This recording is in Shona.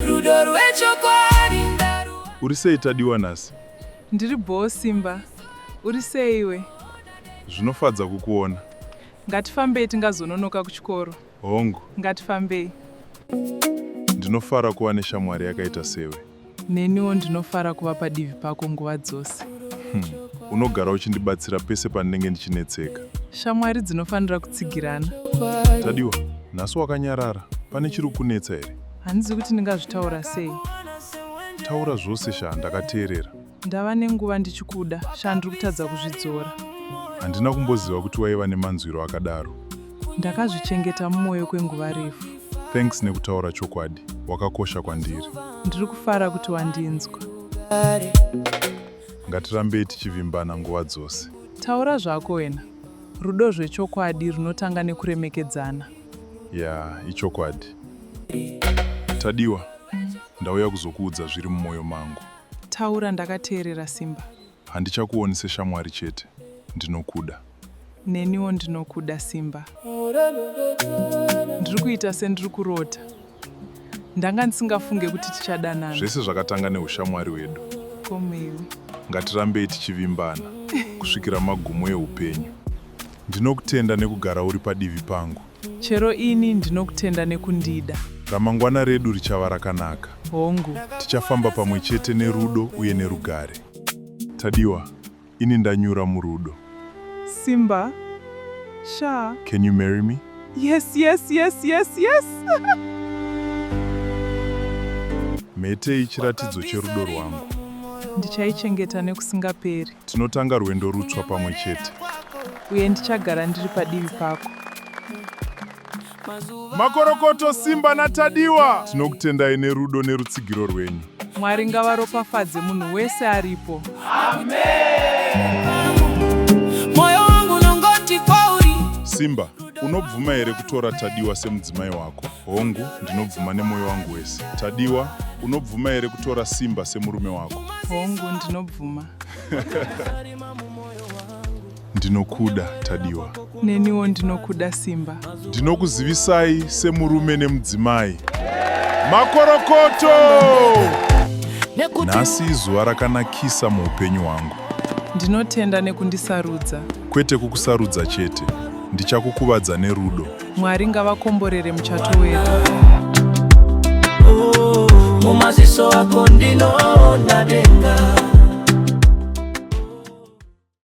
rudo rwechokwadi. Uri sei Tadiwa nhasi? Ndiri bho Simba. Uri sei iwe? Zvinofadza kukuona. Ngatifambei tingazononoka kuchikoro. Hongu. Ngatifambei. Ndinofara kuva neshamwari yakaita sewe. Neniwo ndinofara kuva padivi pako nguva dzose. Unogara uchindibatsira pese pandinenge ndichinetseka. Shamwari dzinofanira kutsigirana. Tadiwa, nhasi wakanyarara. Pane chiri kunetsa here? Handizi kuti ndingazvitaura sei. Taura zvose ndakateerera. Ndava nenguva ndichikuda, ndiri kutadza kuzvidzora. Handina kumboziva kuti waiva nemanzwiro akadaro. Ndakazvichengeta mumwoyo kwenguva refu. Thanks nekutaura chokwadi. Wakakosha kwandiri. Ndiri kufara kuti wandinzwa. Ngatirambei tichivimbana nguva dzose. Taura zvako wena. Rudo rwechokwadi runotanga nekuremekedzana. Ya, ichokwadi. Tadiwa, ndauya kuzokuudza zviri mumwoyo mangu. Taura, ndakateerera Simba. Handichakuoni seshamwari chete. Ndinokuda. Neniwo ndinokuda Simba. Ndiri kuita sendiri kurota. Ndanga ndisingafunge kuti tichadanana. Zvese zvakatanga neushamwari hwedu. Komewe. Ngatirambei tichivimbana kusvikira magumo eupenyu. Ndinokutenda nekugara uri padivi pangu. Chero ini ndinokutenda nekundida. Ramangwana redu richava rakanaka. Hongu. Tichafamba pamwe chete nerudo uye nerugare. Tadiwa, ini ndanyura murudo. Simba. Sha. Can you marry me? Yes, yes, yes, yes, yes. Mete ichiratidzo cherudo rwangu. Ndichaichengeta nekusingaperi. Tinotanga rwendo rutsva pamwe chete. Uye ndichagara ndiri padivi pako. Makorokoto Simba naTadiwa! Tinokutendai nerudo nerutsigiro rwenyu. Mwari ngavaropafadze munhu wese aripo. Amen. Moyo wangu unongoti kwauri. Simba, unobvuma here kutora Tadiwa semudzimai wako? Hongu, ndinobvuma nemoyo wangu wese. Tadiwa, unobvuma here kutora Simba semurume wako? Hongu, ndinobvuma. Ndinokuda Tadiwa. Neniwo ndinokuda Simba. Ndinokuzivisai semurume nemudzimai. Makorokoto! Nhasi zuva rakanakisa muupenyu hwangu. Ndinotenda nekundisarudza. Kwete kukusarudza chete. Ndichakukuvadza nerudo. Mwari ngavakomborere muchato wedu. Mumaziso ako ndinoona denga.